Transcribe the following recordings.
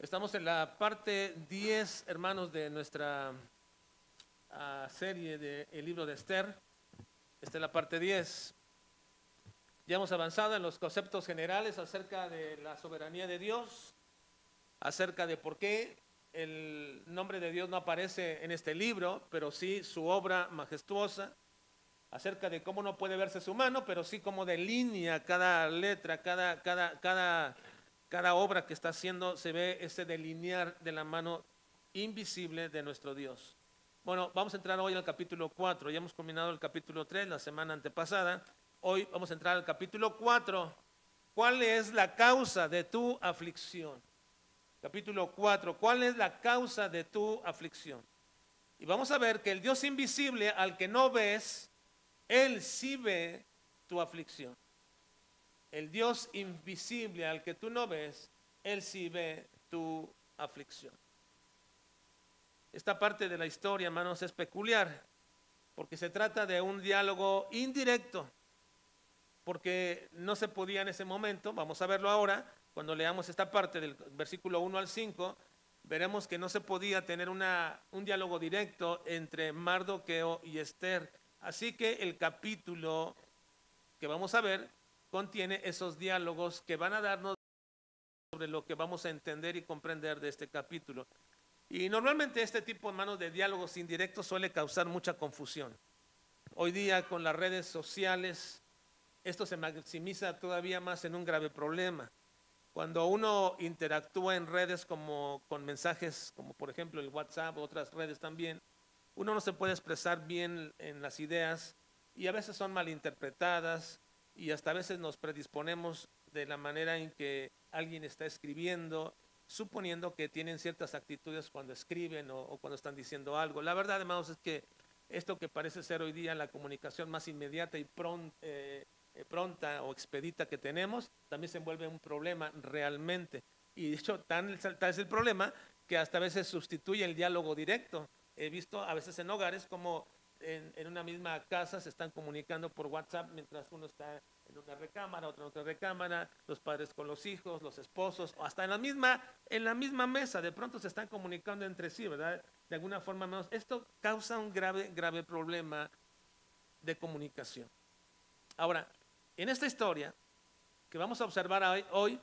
Estamos en la parte 10, hermanos, de nuestra serie del libro de Esther. Esta es la parte 10. Ya hemos avanzado en los conceptos generales acerca de la soberanía de Dios, acerca de por qué el nombre de Dios no aparece en este libro, pero sí su obra majestuosa, acerca de cómo no puede verse su mano, pero sí cómo delinea cada letra, cada obra que está haciendo, se ve ese delinear de la mano invisible de nuestro Dios. Bueno, vamos a entrar hoy al capítulo 4. Ya hemos culminado el capítulo 3 la semana antepasada. Hoy vamos a entrar al capítulo 4. ¿Cuál es la causa de tu aflicción? Capítulo 4. ¿Cuál es la causa de tu aflicción? Y vamos a ver que el Dios invisible al que no ves, Él sí ve tu aflicción. El Dios invisible al que tú no ves, Él sí ve tu aflicción. Esta parte de la historia, hermanos, es peculiar, porque se trata de un diálogo indirecto, porque no se podía en ese momento. Vamos a verlo ahora, cuando leamos esta parte del versículo 1 al 5, veremos que no se podía tener un diálogo directo entre Mardoqueo y Esther. Así que el capítulo que vamos a ver contiene esos diálogos que van a darnos sobre lo que vamos a entender y comprender de este capítulo. Y normalmente este tipo, hermanos, de diálogos indirectos suele causar mucha confusión. Hoy día con las redes sociales esto se maximiza todavía más en un grave problema. Cuando uno interactúa en redes como con mensajes como por ejemplo el WhatsApp o otras redes también, uno no se puede expresar bien en las ideas y a veces son malinterpretadas y hasta a veces nos predisponemos de la manera en que alguien está escribiendo, suponiendo que tienen ciertas actitudes cuando escriben o cuando están diciendo algo. La verdad, hermanos, es que esto que parece ser hoy día la comunicación más inmediata y pronta o expedita que tenemos, también se vuelve un problema realmente. Y de hecho, tal es el problema que hasta a veces sustituye el diálogo directo. He visto a veces en hogares como en una misma casa se están comunicando por WhatsApp mientras uno está en una recámara, otro en otra recámara, los padres con los hijos, los esposos, o hasta en la misma mesa, de pronto se están comunicando entre sí, ¿verdad? De alguna forma menos. Esto causa un grave problema de comunicación. Ahora, en esta historia que vamos a observar hoy,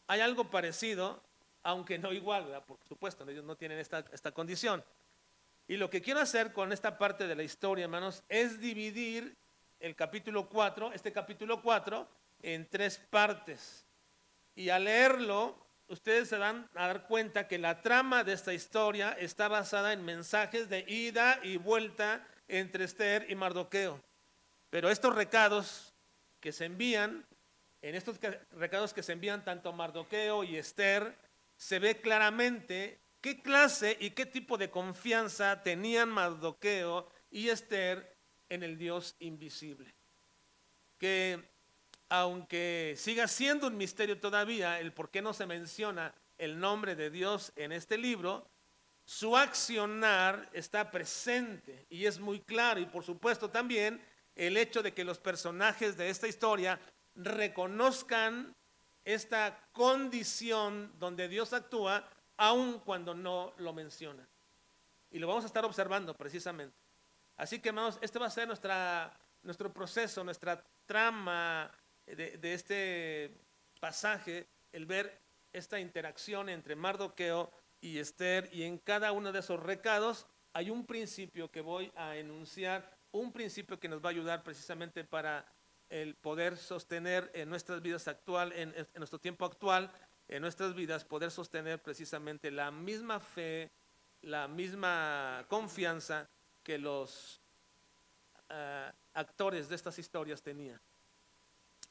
hay algo parecido, aunque no igual, ¿verdad? Por supuesto, ellos no tienen esta condición. Y lo que quiero hacer con esta parte de la historia, hermanos, es dividir el capítulo 4, este capítulo 4, en tres partes. Y al leerlo, ustedes se van a dar cuenta que la trama de esta historia está basada en mensajes de ida y vuelta entre Esther y Mardoqueo. Pero estos recados que se envían, en estos recados que se envían tanto Mardoqueo y Esther, se ve claramente qué clase y qué tipo de confianza tenían Mardoqueo y Esther en el Dios invisible. Que aunque siga siendo un misterio todavía el por qué no se menciona el nombre de Dios en este libro, su accionar está presente y es muy claro. Y por supuesto también el hecho de que los personajes de esta historia reconozcan esta condición donde Dios actúa aun cuando no lo menciona. Y lo vamos a estar observando precisamente. Así que, hermanos, este va a ser nuestro proceso, nuestra trama de este pasaje, el ver esta interacción entre Mardoqueo y Esther, y en cada uno de esos recados hay un principio que voy a enunciar, un principio que nos va a ayudar precisamente para el poder sostener en nuestras vidas actual, en nuestro tiempo actual, en nuestras vidas, poder sostener precisamente la misma fe, la misma confianza que los actores de estas historias tenían.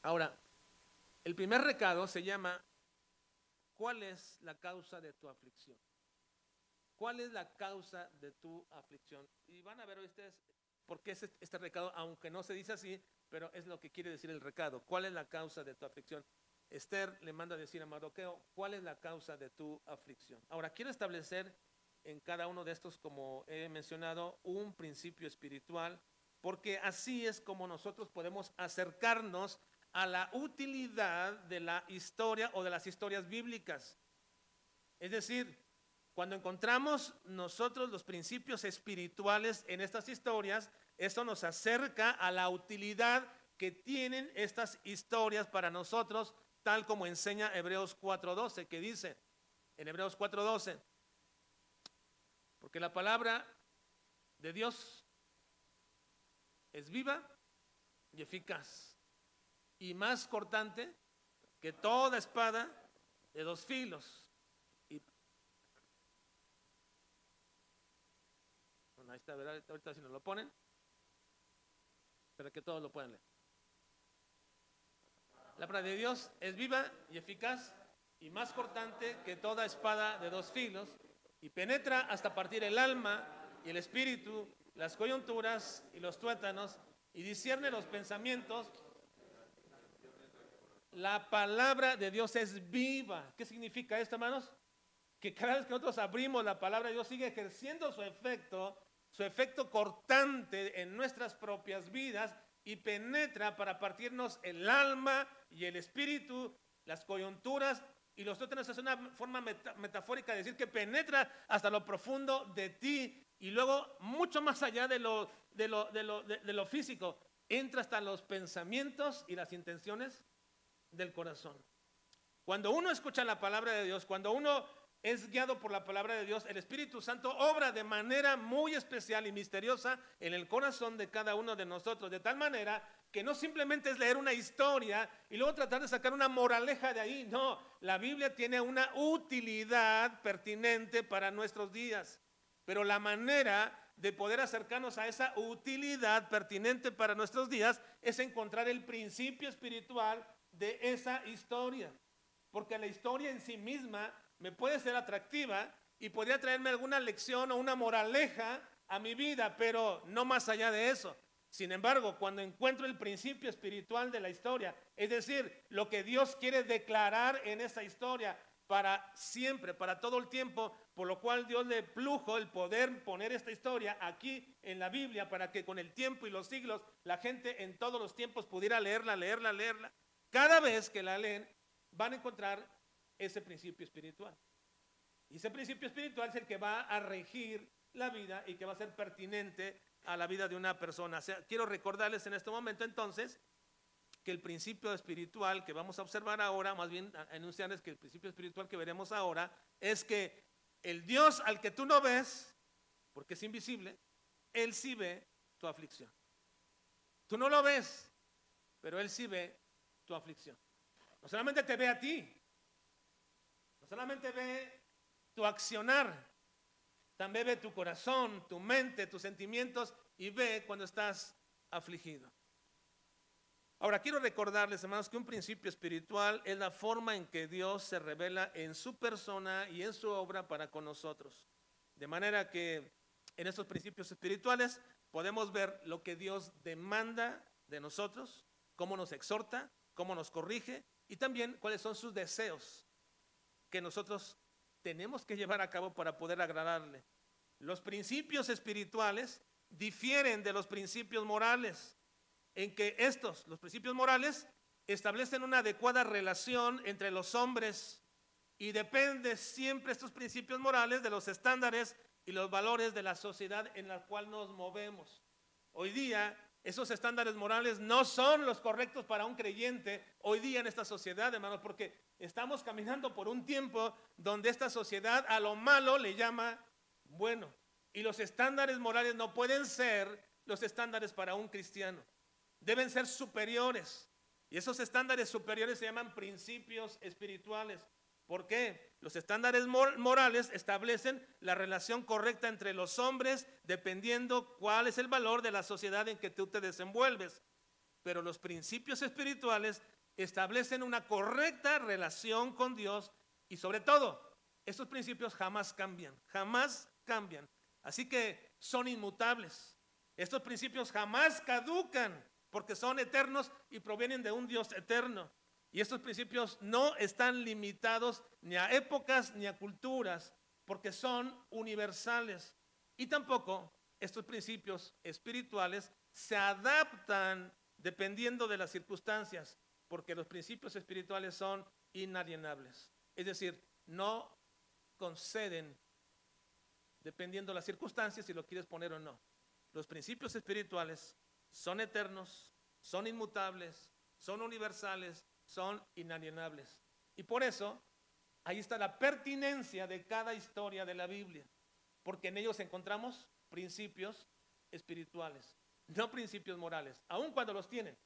Ahora, el primer recado se llama ¿cuál es la causa de tu aflicción? ¿Cuál es la causa de tu aflicción? Y van a ver ustedes por qué es este recado, aunque no se dice así, pero es lo que quiere decir el recado. ¿Cuál es la causa de tu aflicción? Esther le manda a decir a Mardoqueo, ¿cuál es la causa de tu aflicción? Ahora, quiero establecer en cada uno de estos, como he mencionado, un principio espiritual, porque así es como nosotros podemos acercarnos a la utilidad de la historia o de las historias bíblicas. Es decir, cuando encontramos nosotros los principios espirituales en estas historias, eso nos acerca a la utilidad que tienen estas historias para nosotros, tal como enseña Hebreos 4:12, que dice en Hebreos 4:12, porque la palabra de Dios es viva y eficaz y más cortante que toda espada de dos filos. Y bueno, ahí está, ¿verdad? Ahorita si nos lo ponen, para que todos lo puedan leer. La palabra de Dios es viva y eficaz y más cortante que toda espada de dos filos y penetra hasta partir el alma y el espíritu, las coyunturas y los tuétanos y discierne los pensamientos. La palabra de Dios es viva. ¿Qué significa esto, hermanos? Que cada vez que nosotros abrimos la palabra de Dios sigue ejerciendo su efecto cortante en nuestras propias vidas y penetra para partirnos el alma y el espíritu, las coyunturas y los tuétanos. Es una forma metafórica de decir que penetra hasta lo profundo de ti y luego mucho más allá de lo físico, entra hasta los pensamientos y las intenciones del corazón. Cuando uno escucha la palabra de Dios, cuando uno es guiado por la palabra de Dios, el Espíritu Santo obra de manera muy especial y misteriosa en el corazón de cada uno de nosotros, de tal manera que no simplemente es leer una historia y luego tratar de sacar una moraleja de ahí. No, la Biblia tiene una utilidad pertinente para nuestros días, pero la manera de poder acercarnos a esa utilidad pertinente para nuestros días es encontrar el principio espiritual de esa historia, porque la historia en sí misma me puede ser atractiva y podría traerme alguna lección o una moraleja a mi vida, pero no más allá de eso. Sin embargo, cuando encuentro el principio espiritual de la historia, es decir, lo que Dios quiere declarar en esa historia para siempre, para todo el tiempo, por lo cual Dios le plujo el poder poner esta historia aquí en la Biblia para que con el tiempo y los siglos la gente en todos los tiempos pudiera leerla. Cada vez que la leen van a encontrar ese principio espiritual. Y ese principio espiritual es el que va a regir la vida y que va a ser pertinente a la vida de una persona. O sea, quiero recordarles en este momento entonces que el principio espiritual que vamos a observar ahora, más bien anunciarles que el principio espiritual que veremos ahora es que el Dios al que tú no ves, porque es invisible, Él sí ve tu aflicción. Tú no lo ves, pero Él sí ve tu aflicción. No solamente te ve a ti, no solamente ve tu accionar, también ve tu corazón, tu mente, tus sentimientos y ve cuando estás afligido. Ahora, quiero recordarles, hermanos, que un principio espiritual es la forma en que Dios se revela en su persona y en su obra para con nosotros. De manera que en estos principios espirituales podemos ver lo que Dios demanda de nosotros, cómo nos exhorta, cómo nos corrige y también cuáles son sus deseos que nosotros tenemos que llevar a cabo para poder agradarle. Los principios espirituales difieren de los principios morales, en que los principios morales, establecen una adecuada relación entre los hombres y depende siempre estos principios morales de los estándares y los valores de la sociedad en la cual nos movemos. Hoy día, esos estándares morales no son los correctos para un creyente hoy día en esta sociedad, hermanos, porque estamos caminando por un tiempo donde esta sociedad a lo malo le llama bueno. Y los estándares morales no pueden ser los estándares para un cristiano. Deben ser superiores. Y esos estándares superiores se llaman principios espirituales. ¿Por qué? Los estándares morales establecen la relación correcta entre los hombres dependiendo cuál es el valor de la sociedad en que tú te desenvuelves. Pero los principios espirituales establecen una correcta relación con Dios y sobre todo, estos principios jamás cambian. Así que son inmutables. Estos principios jamás caducan porque son eternos y provienen de un Dios eterno. Y estos principios no están limitados ni a épocas ni a culturas, porque son universales. Y tampoco estos principios espirituales se adaptan dependiendo de las circunstancias, porque los principios espirituales son inalienables. Es decir, no conceden dependiendo de las circunstancias, si lo quieres poner o no. Los principios espirituales son eternos, son inmutables, son universales, son inalienables. Y por eso, ahí está la pertinencia de cada historia de la Biblia, porque en ellos encontramos principios espirituales, no principios morales, aun cuando los tienen.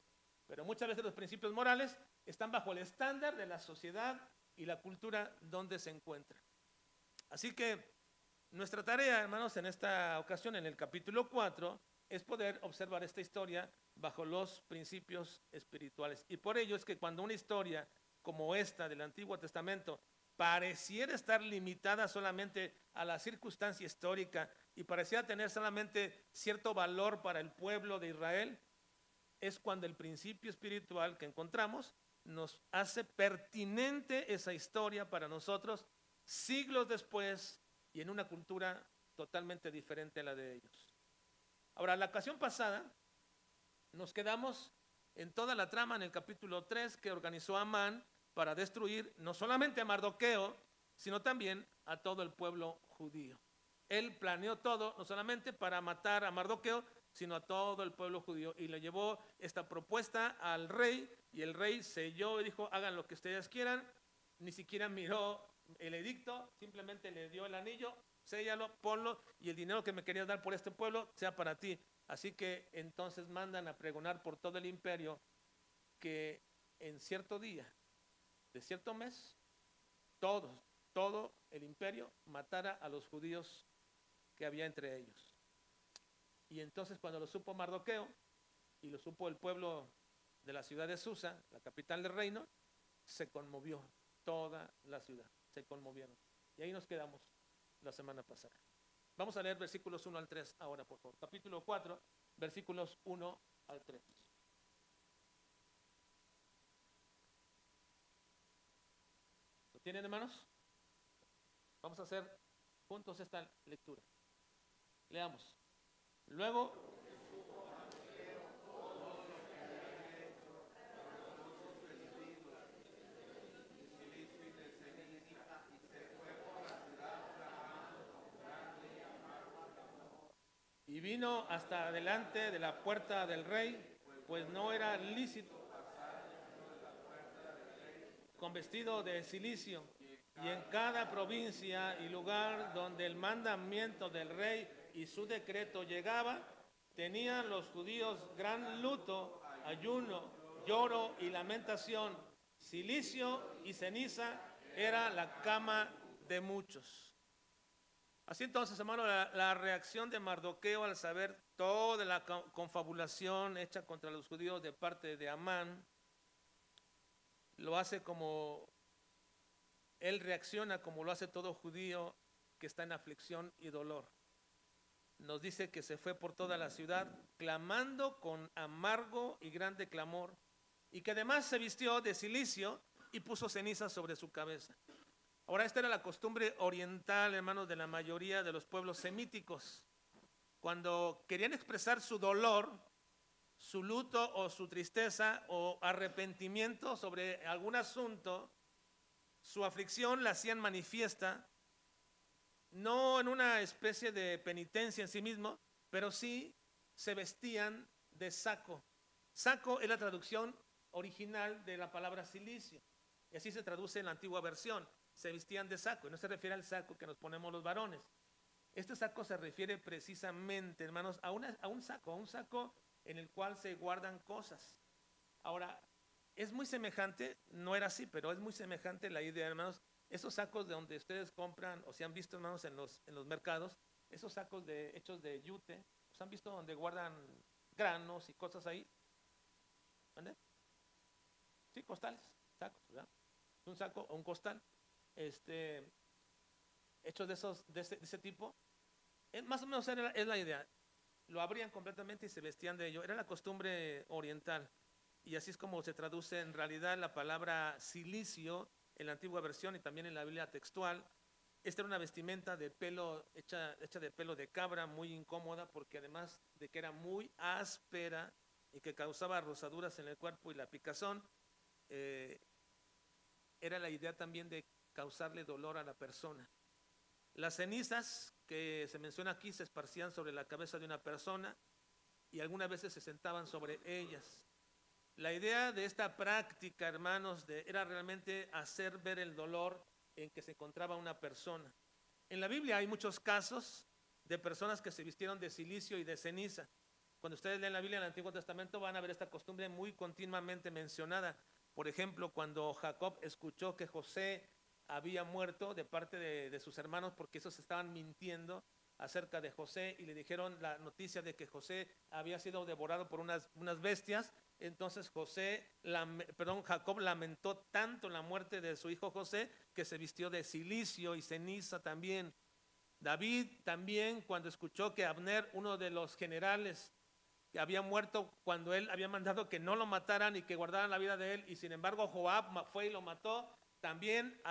Pero muchas veces los principios morales están bajo el estándar de la sociedad y la cultura donde se encuentran. Así que nuestra tarea, hermanos, en esta ocasión, en el capítulo 4, es poder observar esta historia bajo los principios espirituales. Y por ello es que cuando una historia como esta del Antiguo Testamento pareciera estar limitada solamente a la circunstancia histórica y pareciera tener solamente cierto valor para el pueblo de Israel, es cuando el principio espiritual que encontramos nos hace pertinente esa historia para nosotros siglos después y en una cultura totalmente diferente a la de ellos. Ahora, la ocasión pasada nos quedamos en toda la trama en el capítulo 3 que organizó Amán para destruir no solamente a Mardoqueo, sino también a todo el pueblo judío. Él planeó todo, no solamente para matar a Mardoqueo, sino a todo el pueblo judío. Y le llevó esta propuesta al rey, y el rey selló y dijo, hagan lo que ustedes quieran. Ni siquiera miró el edicto, simplemente le dio el anillo, séllalo, ponlo, y el dinero que me querías dar por este pueblo sea para ti. Así que entonces mandan a pregonar por todo el imperio que en cierto día, de cierto mes, todo el imperio matara a los judíos que había entre ellos. Y entonces cuando lo supo Mardoqueo y lo supo el pueblo de la ciudad de Susa, la capital del reino, se conmovió toda la ciudad, se conmovieron. Y ahí nos quedamos la semana pasada. Vamos a leer versículos 1 al 3 ahora, por favor. Capítulo 4, versículos 1 al 3. ¿Lo tienen, hermanos? Vamos a hacer juntos esta lectura. Leamos. Luego, y vino hasta delante de la puerta del rey, pues no era lícito, con vestido de cilicio, y en cada provincia y lugar donde el mandamiento del rey y su decreto llegaba, tenían los judíos gran luto, ayuno, lloro y lamentación. Cilicio y ceniza era la cama de muchos. Así entonces, hermano, la reacción de Mardoqueo al saber toda la confabulación hecha contra los judíos de parte de Amán, lo hace como, él reacciona como lo hace todo judío que está en aflicción y dolor. Nos dice que se fue por toda la ciudad clamando con amargo y grande clamor, y que además se vistió de cilicio y puso ceniza sobre su cabeza. Ahora, esta era la costumbre oriental, hermanos, de la mayoría de los pueblos semíticos. Cuando querían expresar su dolor, su luto o su tristeza o arrepentimiento sobre algún asunto, su aflicción la hacían manifiesta, no en una especie de penitencia en sí mismo, pero sí se vestían de saco. Saco es la traducción original de la palabra cilicio, y así se traduce en la antigua versión. Se vestían de saco, y no se refiere al saco que nos ponemos los varones. Este saco se refiere precisamente, hermanos, a un saco en el cual se guardan cosas. Ahora, es muy semejante, no era así, pero es muy semejante la idea, hermanos, esos sacos de donde ustedes compran, o se han visto, hermanos, en los mercados, esos sacos hechos de yute, ¿se han visto donde guardan granos y cosas ahí? ¿Dónde? Sí, costales, sacos, ¿verdad? Un saco o un costal, hechos de ese tipo, más o menos es la idea. Lo abrían completamente y se vestían de ello. Era la costumbre oriental. Y así es como se traduce en realidad la palabra cilicio en la antigua versión y también en la Biblia textual. Esta era una vestimenta de pelo, hecha de pelo de cabra, muy incómoda, porque además de que era muy áspera y que causaba rosaduras en el cuerpo y la picazón, era la idea también de causarle dolor a la persona. Las cenizas que se menciona aquí se esparcían sobre la cabeza de una persona y algunas veces se sentaban sobre ellas. La idea de esta práctica, hermanos, era realmente hacer ver el dolor en que se encontraba una persona. En la Biblia hay muchos casos de personas que se vistieron de silicio y de ceniza. Cuando ustedes leen la Biblia en el Antiguo Testamento van a ver esta costumbre muy continuamente mencionada. Por ejemplo, cuando Jacob escuchó que José había muerto de parte de sus hermanos porque esos estaban mintiendo acerca de José y le dijeron la noticia de que José había sido devorado por unas bestias. Entonces Jacob lamentó tanto la muerte de su hijo José que se vistió de silicio y ceniza también. David también, cuando escuchó que Abner, uno de los generales, que había muerto cuando él había mandado que no lo mataran y que guardaran la vida de él, y sin embargo Joab fue y lo mató, también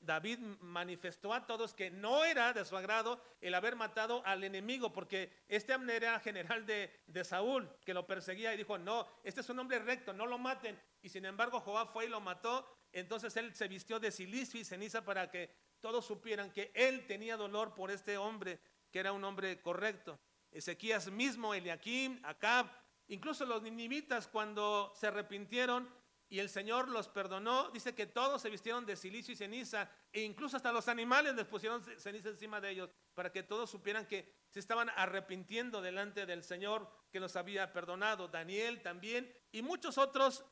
David manifestó a todos que no era de su agrado el haber matado al enemigo, porque este Abner era general de Saúl, que lo perseguía, y dijo, no, este es un hombre recto, no lo maten, y sin embargo Joab fue y lo mató. Entonces él se vistió de silicio y ceniza para que todos supieran que él tenía dolor por este hombre, que era un hombre correcto. Ezequías mismo, Eliakim, Acab, incluso los ninivitas, cuando se arrepintieron y el Señor los perdonó, dice que todos se vistieron de silicio y ceniza, e incluso hasta los animales les pusieron ceniza encima de ellos, para que todos supieran que se estaban arrepintiendo delante del Señor que los había perdonado. Daniel también, y muchos otros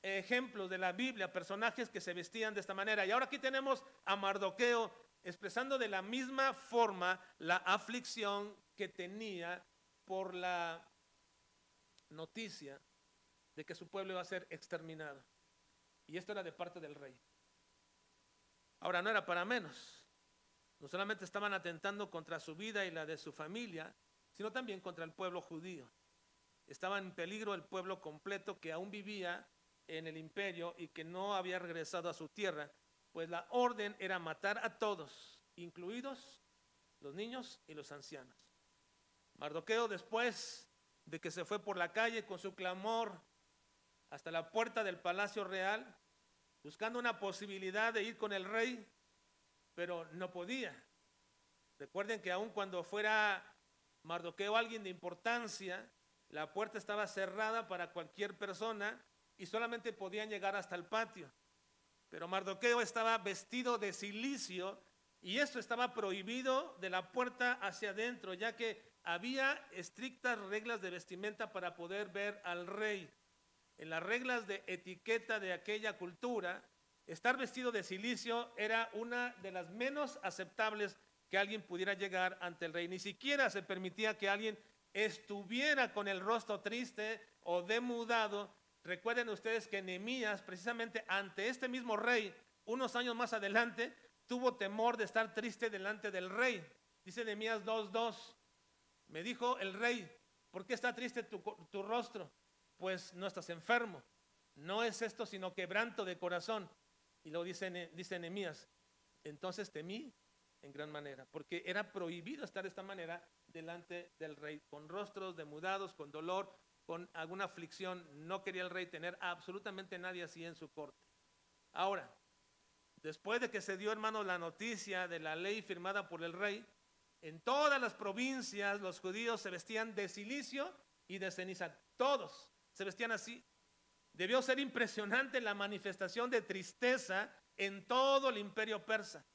ejemplos de la Biblia, personajes que se vestían de esta manera. Y ahora aquí tenemos a Mardoqueo expresando de la misma forma la aflicción que tenía por la noticia de que su pueblo iba a ser exterminado. Y esto era de parte del rey. Ahora, no era para menos. No solamente estaban atentando contra su vida y la de su familia, sino también contra el pueblo judío. Estaba en peligro el pueblo completo que aún vivía en el imperio y que no había regresado a su tierra, pues la orden era matar a todos, incluidos los niños y los ancianos. Mardoqueo, después de que se fue por la calle con su clamor hasta la puerta del palacio real, buscando una posibilidad de ir con el rey, pero no podía. Recuerden que aun cuando fuera Mardoqueo alguien de importancia, la puerta estaba cerrada para cualquier persona y solamente podían llegar hasta el patio. Pero Mardoqueo estaba vestido de silicio y esto estaba prohibido de la puerta hacia adentro, ya que había estrictas reglas de vestimenta para poder ver al rey. En las reglas de etiqueta de aquella cultura, estar vestido de silicio era una de las menos aceptables que alguien pudiera llegar ante el rey. Ni siquiera se permitía que alguien estuviera con el rostro triste o demudado. Recuerden ustedes que Nehemías, precisamente ante este mismo rey, unos años más adelante, tuvo temor de estar triste delante del rey. Dice Nehemías 2:2, me dijo el rey, ¿por qué está triste tu rostro? Pues no estás enfermo, no es esto sino quebranto de corazón. Y luego dice Nehemías, entonces temí en gran manera, porque era prohibido estar de esta manera delante del rey, con rostros demudados, con dolor, con alguna aflicción. No quería el rey tener absolutamente nadie así en su corte. Ahora, después de que se dio, hermanos, la noticia de la ley firmada por el rey, en todas las provincias los judíos se vestían de silicio y de ceniza, todos se vestían así. Debió ser impresionante la manifestación de tristeza en todo el imperio persa.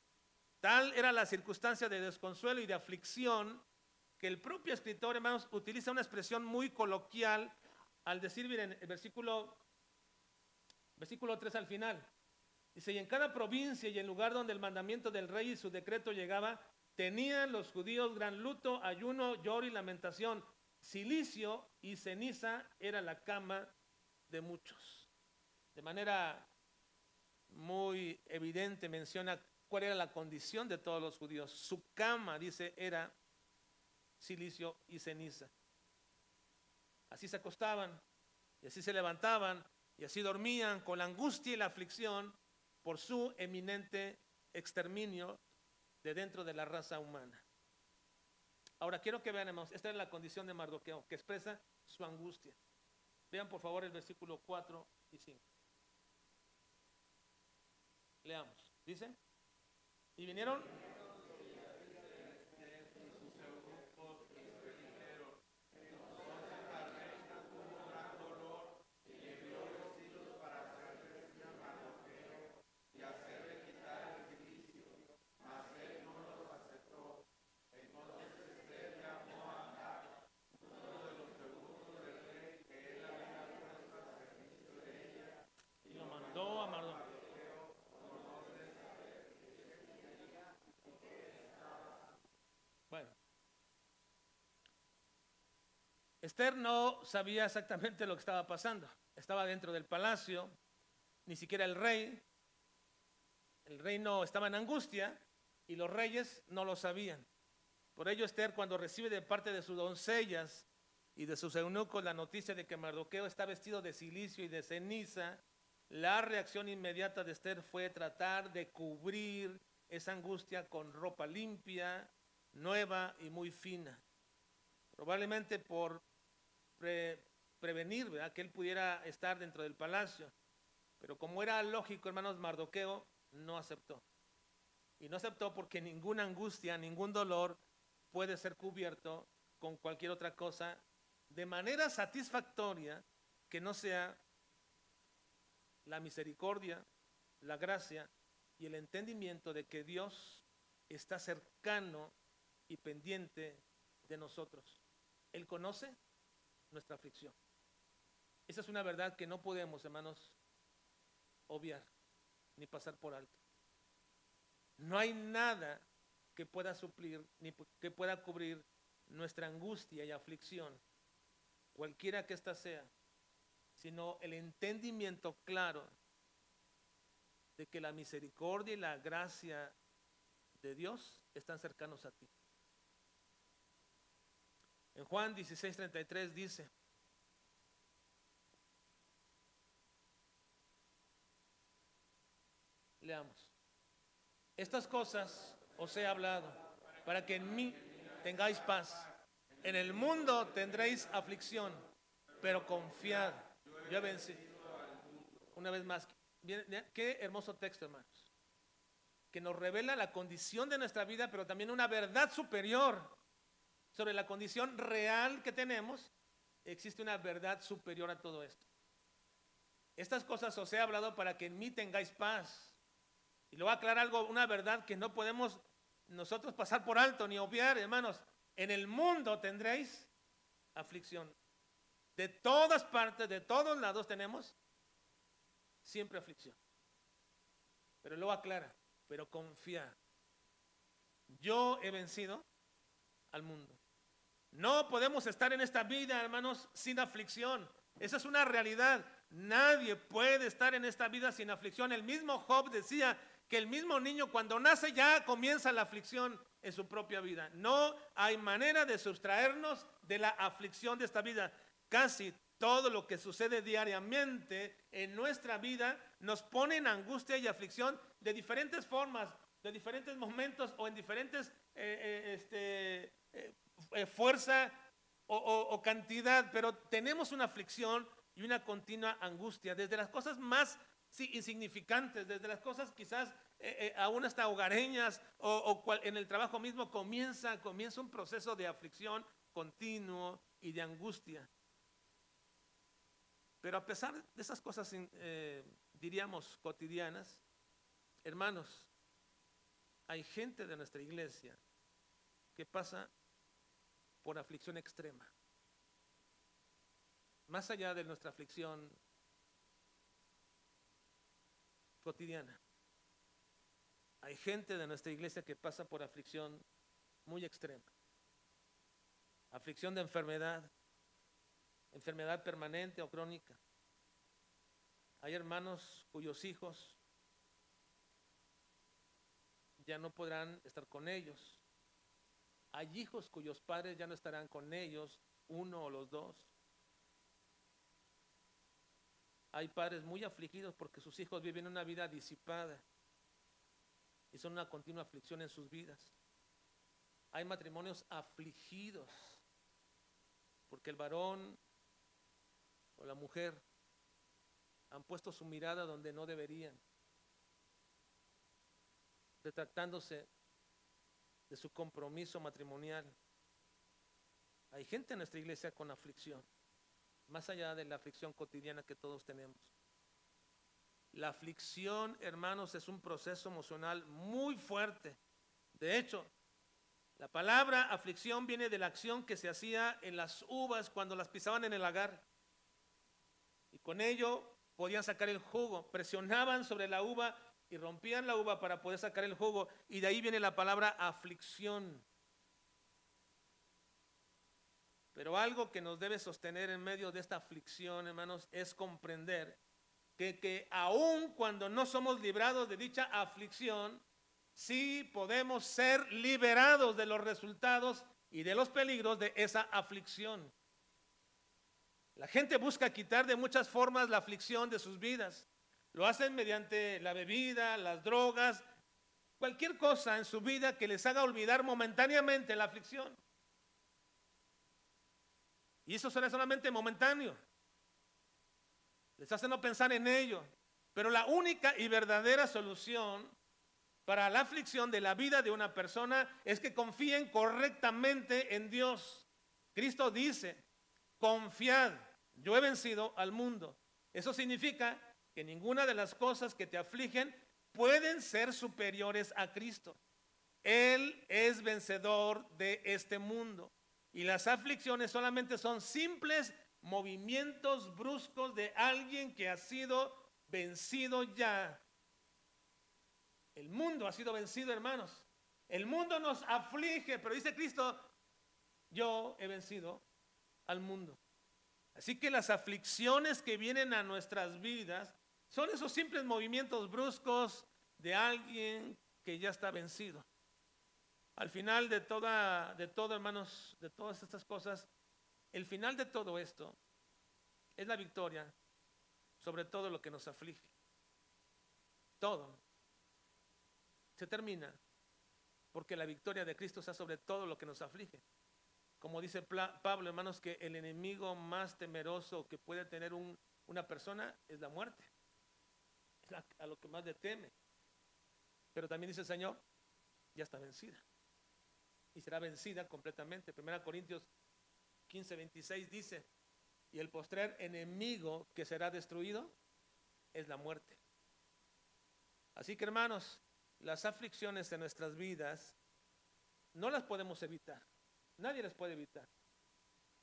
Tal era la circunstancia de desconsuelo y de aflicción que el propio escritor, hermanos, utiliza una expresión muy coloquial al decir, miren, el versículo 3 al final. Dice, y en cada provincia y en lugar donde el mandamiento del rey y su decreto llegaba, tenían los judíos gran luto, ayuno, lloro y lamentación. Silicio y ceniza era la cama de muchos. De manera muy evidente menciona cuál era la condición de todos los judíos. Su cama, dice, era silicio y ceniza. Así se acostaban y así se levantaban y así dormían con la angustia y la aflicción por su eminente exterminio de dentro de la raza humana. Ahora quiero que vean, hermanos, esta es la condición de Mardoqueo, que expresa su angustia. Vean por favor el versículo 4 y 5. Leamos. Dice, y vinieron Esther no sabía exactamente lo que estaba pasando. Estaba dentro del palacio, ni siquiera el reino estaba en angustia y los reyes no lo sabían. Por ello Esther, cuando recibe de parte de sus doncellas y de sus eunucos la noticia de que Mardoqueo está vestido de cilicio y de ceniza, la reacción inmediata de Esther fue tratar de cubrir esa angustia con ropa limpia, nueva y muy fina. Probablemente por prevenir, ¿verdad?, que él pudiera estar dentro del palacio. Pero como era lógico, hermanos, Mardoqueo no aceptó. Y no aceptó porque ninguna angustia, ningún dolor puede ser cubierto con cualquier otra cosa de manera satisfactoria que no sea la misericordia, la gracia y el entendimiento de que Dios está cercano y pendiente de nosotros. Él conoce nuestra aflicción. Esa es una verdad que no podemos, hermanos, obviar ni pasar por alto. No hay nada que pueda suplir ni que pueda cubrir nuestra angustia y aflicción, cualquiera que ésta sea, sino el entendimiento claro de que la misericordia y la gracia de Dios están cercanos a ti. En Juan 16:33 dice: leamos, estas cosas os he hablado para que en mí tengáis paz. En el mundo tendréis aflicción, pero confiad, yo he vencido. Una vez más, qué hermoso texto, hermanos, que nos revela la condición de nuestra vida, pero también una verdad superior sobre la condición real que tenemos. Existe una verdad superior a todo esto. Estas cosas os he hablado para que en mí tengáis paz. Y le voy a aclarar algo, una verdad que no podemos nosotros pasar por alto ni obviar, hermanos. En el mundo tendréis aflicción. De todas partes, de todos lados tenemos siempre aflicción. Pero luego aclara, pero confía. Yo he vencido al mundo. No podemos estar en esta vida, hermanos, sin aflicción. Esa es una realidad. Nadie puede estar en esta vida sin aflicción. El mismo Job decía que el mismo niño cuando nace ya comienza la aflicción en su propia vida. No hay manera de sustraernos de la aflicción de esta vida. Casi todo lo que sucede diariamente en nuestra vida nos pone en angustia y aflicción de diferentes formas, de diferentes momentos o en diferentes fuerza o cantidad, pero tenemos una aflicción y una continua angustia, desde las cosas más insignificantes, desde las cosas quizás aún hasta hogareñas en el trabajo mismo comienza un proceso de aflicción continuo y de angustia. Pero a pesar de esas cosas, diríamos, cotidianas, hermanos, hay gente de nuestra iglesia que pasa por aflicción extrema. Más allá de nuestra aflicción cotidiana, hay gente de nuestra iglesia que pasa por aflicción muy extrema. Aflicción de enfermedad permanente o crónica. Hay hermanos cuyos hijos ya no podrán estar con ellos. Hay hijos cuyos padres ya no estarán con ellos, uno o los dos. Hay padres muy afligidos porque sus hijos viven una vida disipada y son una continua aflicción en sus vidas. Hay matrimonios afligidos porque el varón o la mujer han puesto su mirada donde no deberían, retractándose de su compromiso matrimonial. Hay gente en nuestra iglesia con aflicción, más allá de la aflicción cotidiana que todos tenemos. La aflicción, hermanos, es un proceso emocional muy fuerte. De hecho, la palabra aflicción viene de la acción que se hacía en las uvas cuando las pisaban en el lagar. Y con ello podían sacar el jugo, presionaban sobre la uva y rompían la uva para poder sacar el jugo, y de ahí viene la palabra aflicción. Pero algo que nos debe sostener en medio de esta aflicción, hermanos, es comprender que aun cuando no somos librados de dicha aflicción, sí podemos ser liberados de los resultados y de los peligros de esa aflicción. La gente busca quitar de muchas formas la aflicción de sus vidas. Lo hacen mediante la bebida, las drogas, cualquier cosa en su vida que les haga olvidar momentáneamente la aflicción. Y eso será solamente momentáneo. Les hace no pensar en ello. Pero la única y verdadera solución para la aflicción de la vida de una persona es que confíen correctamente en Dios. Cristo dice: confiad, yo he vencido al mundo. Eso significa que ninguna de las cosas que te afligen pueden ser superiores a Cristo. Él es vencedor de este mundo. Y las aflicciones solamente son simples movimientos bruscos de alguien que ha sido vencido ya. El mundo ha sido vencido, hermanos. El mundo nos aflige, pero dice Cristo: yo he vencido al mundo. Así que las aflicciones que vienen a nuestras vidas son esos simples movimientos bruscos de alguien que ya está vencido. Al final de todo, hermanos, de todas estas cosas, el final de todo esto es la victoria sobre todo lo que nos aflige. Todo se termina porque la victoria de Cristo está sobre todo lo que nos aflige. Como dice Pablo, hermanos, que el enemigo más temeroso que puede tener una persona es la muerte. Es a lo que más le teme. Pero también dice el Señor: ya está vencida. Y será vencida completamente. 1 Corintios 15:26 dice: y el postrer enemigo que será destruido es la muerte. Así que, hermanos, las aflicciones de nuestras vidas no las podemos evitar. Nadie las puede evitar.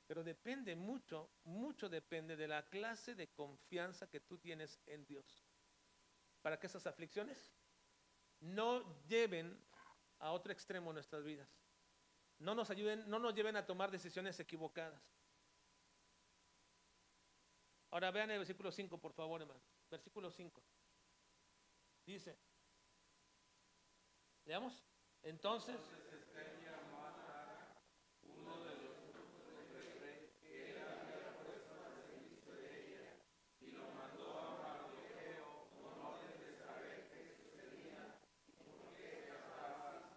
Pero depende mucho depende de la clase de confianza que tú tienes en Dios, para que esas aflicciones no lleven a otro extremo nuestras vidas. No nos lleven a tomar decisiones equivocadas. Ahora vean el versículo 5, por favor, hermano. Versículo 5. Dice, leamos. Entonces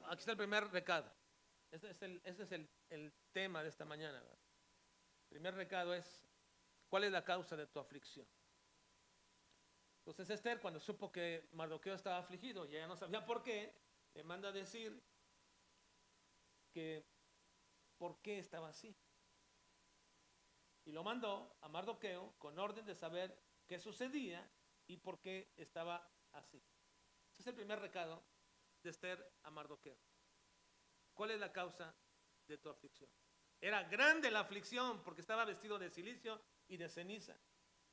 aquí está el primer recado. Este es el tema de esta mañana, ¿verdad? El primer recado es: ¿cuál es la causa de tu aflicción? Entonces Esther, cuando supo que Mardoqueo estaba afligido y ella no sabía por qué, le manda a decir que por qué estaba así. Y lo mandó a Mardoqueo con orden de saber qué sucedía y por qué estaba así. Ese es el primer recado de Esther a Mardoqueo. ¿Cuál es la causa de tu aflicción? Era grande la aflicción porque estaba vestido de cilicio y de ceniza.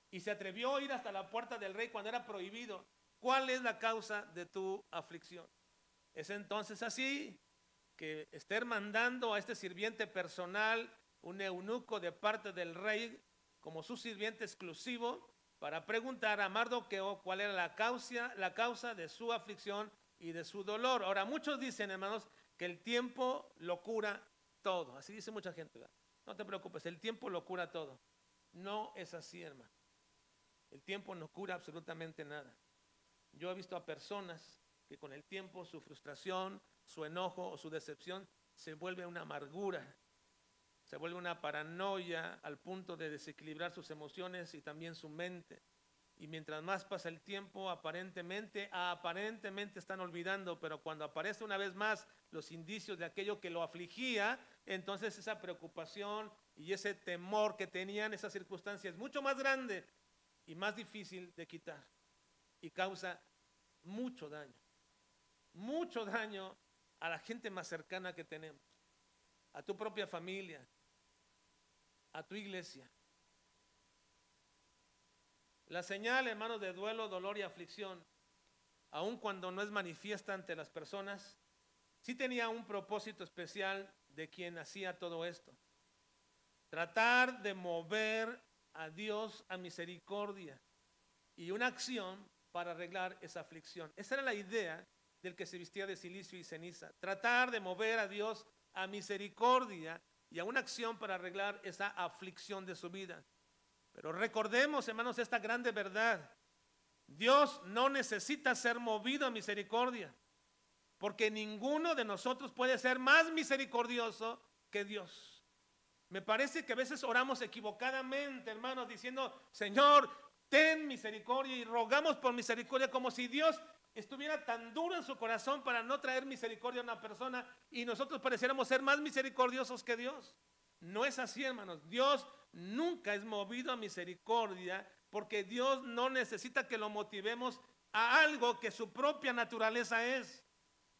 Y se atrevió a ir hasta la puerta del rey cuando era prohibido. ¿Cuál es la causa de tu aflicción? Es entonces así que Esther, mandando a este sirviente personal, un eunuco de parte del rey, como su sirviente exclusivo, para preguntar a Mardoqueo cuál era la causa de su aflicción y de su dolor. Ahora, muchos dicen, hermanos, que el tiempo lo cura todo. Así dice mucha gente, ¿verdad? No te preocupes, el tiempo lo cura todo. No es así, hermano. El tiempo no cura absolutamente nada. Yo he visto a personas que con el tiempo su frustración, su enojo o su decepción se vuelve una amargura, se vuelve una paranoia al punto de desequilibrar sus emociones y también su mente. Y mientras más pasa el tiempo, aparentemente están olvidando, pero cuando aparece una vez más los indicios de aquello que lo afligía, entonces esa preocupación y ese temor que tenían, esa circunstancia es mucho más grande y más difícil de quitar, y causa mucho daño a la gente más cercana que tenemos, a tu propia familia, a tu iglesia. La señal, hermanos, de duelo, dolor y aflicción, aun cuando no es manifiesta ante las personas, sí tenía un propósito especial de quien hacía todo esto. Tratar de mover a Dios a misericordia y una acción para arreglar esa aflicción. Esa era la idea del que se vestía de silicio y ceniza. Tratar de mover a Dios a misericordia y a una acción para arreglar esa aflicción de su vida. Pero recordemos, hermanos, esta grande verdad. Dios no necesita ser movido a misericordia, porque ninguno de nosotros puede ser más misericordioso que Dios. Me parece que a veces oramos equivocadamente, hermanos, diciendo, Señor, ten misericordia, y rogamos por misericordia como si Dios estuviera tan duro en su corazón para no traer misericordia a una persona y nosotros pareciéramos ser más misericordiosos que Dios. No es así, hermanos. Dios nunca es movido a misericordia porque Dios no necesita que lo motivemos a algo que su propia naturaleza es.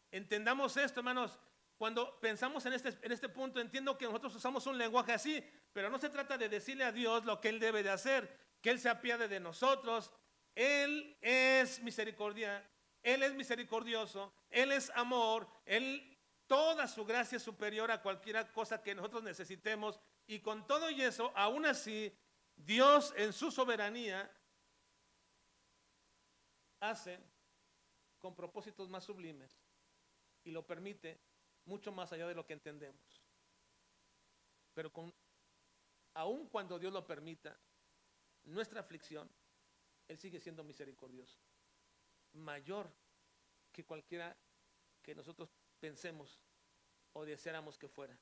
Entendamos esto, hermanos. Cuando pensamos en este punto, entiendo que nosotros usamos un lenguaje así, pero no se trata de decirle a Dios lo que Él debe de hacer, que Él se apiade de nosotros. Él es misericordia, Él es misericordioso, Él es amor, toda su gracia es superior a cualquier cosa que nosotros necesitemos, y con todo y eso, aún así, Dios en su soberanía hace con propósitos más sublimes y lo permite mucho más allá de lo que entendemos. Pero aun cuando Dios lo permita, nuestra aflicción, Él sigue siendo misericordioso, mayor que cualquiera que nosotros pensemos o deseáramos que fuera.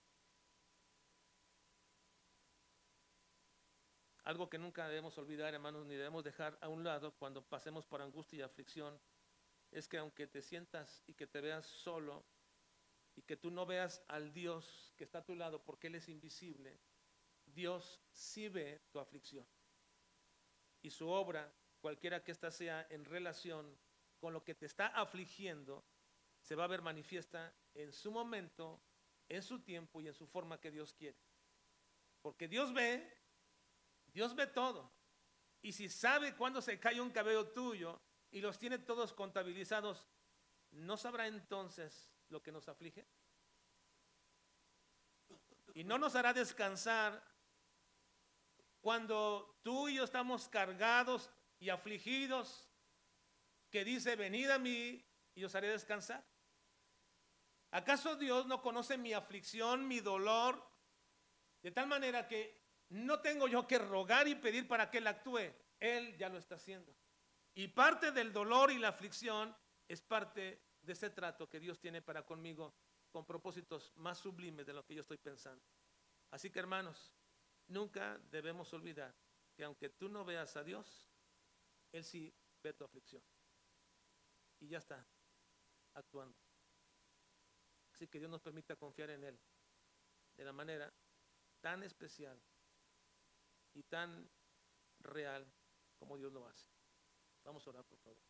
Algo que nunca debemos olvidar, hermanos, ni debemos dejar a un lado cuando pasemos por angustia y aflicción, es que aunque te sientas y que te veas solo y que tú no veas al Dios que está a tu lado porque Él es invisible, Dios sí ve tu aflicción. Y su obra, cualquiera que ésta sea en relación con lo que te está afligiendo, se va a ver manifiesta en su momento, en su tiempo y en su forma que Dios quiere. Porque Dios ve todo. Y si sabe cuándo se cae un cabello tuyo y los tiene todos contabilizados, ¿no sabrá entonces lo que nos aflige? Y no nos hará descansar cuando tú y yo estamos cargados y afligidos, que dice, venid a mí y os haré descansar. ¿Acaso Dios no conoce mi aflicción, mi dolor, de tal manera que no tengo yo que rogar y pedir para que Él actúe? Él ya lo está haciendo. Y parte del dolor y la aflicción es parte de ese trato que Dios tiene para conmigo, con propósitos más sublimes de lo que yo estoy pensando. Así que, hermanos, nunca debemos olvidar que aunque tú no veas a Dios, Él sí ve tu aflicción y ya está actuando. Así que Dios nos permita confiar en Él de la manera tan especial y tan real como Dios lo hace. Vamos a orar, por favor.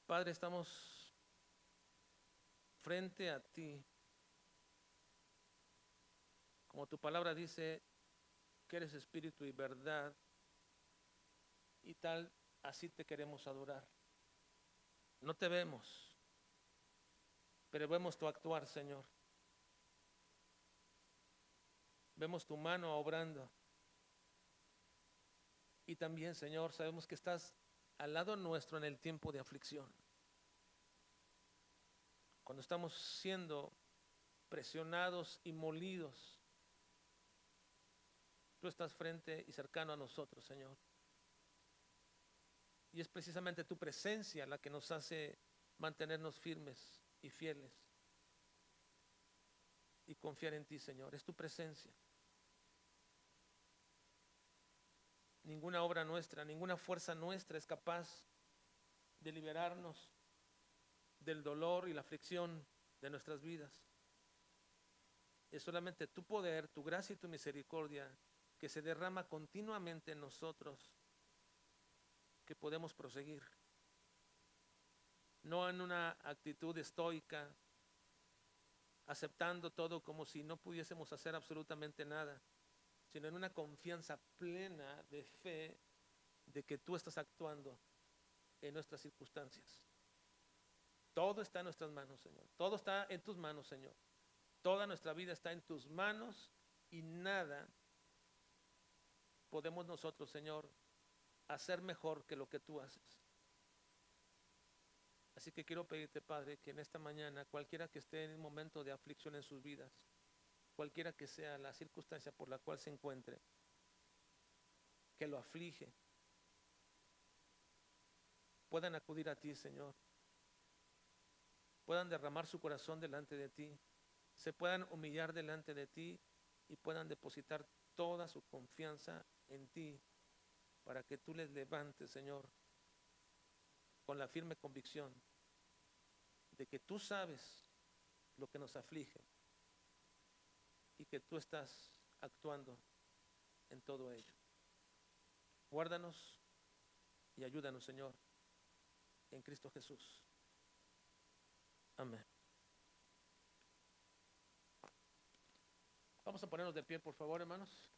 Padre, estamos frente a ti. Como tu palabra dice, que eres espíritu y verdad, y tal, así te queremos adorar. No te vemos, pero vemos tu actuar, Señor. Vemos tu mano obrando. Y también, Señor, sabemos que estás al lado nuestro en el tiempo de aflicción. Cuando estamos siendo presionados y molidos, tú estás frente y cercano a nosotros, Señor. Y es precisamente tu presencia la que nos hace mantenernos firmes y fieles y confiar en ti, Señor. Es tu presencia. Ninguna obra nuestra, ninguna fuerza nuestra es capaz de liberarnos del dolor y la aflicción de nuestras vidas. Es solamente tu poder, tu gracia y tu misericordia que se derrama continuamente en nosotros, que podemos proseguir. No en una actitud estoica, aceptando todo como si no pudiésemos hacer absolutamente nada, sino en una confianza plena de fe de que tú estás actuando en nuestras circunstancias. Todo está en nuestras manos, Señor. Todo está en tus manos, Señor. Toda nuestra vida está en tus manos y nada podemos nosotros, Señor, hacer mejor que lo que tú haces. Así que quiero pedirte, Padre, que en esta mañana, cualquiera que esté en un momento de aflicción en sus vidas, cualquiera que sea la circunstancia por la cual se encuentre, que lo aflige, puedan acudir a ti, Señor, puedan derramar su corazón delante de ti, se puedan humillar delante de ti y puedan depositar toda su confianza en ti para que tú les levantes, Señor, con la firme convicción de que tú sabes lo que nos aflige y que tú estás actuando en todo ello. Guárdanos y ayúdanos, Señor, en Cristo Jesús. Amén. Vamos a ponernos de pie, por favor, hermanos.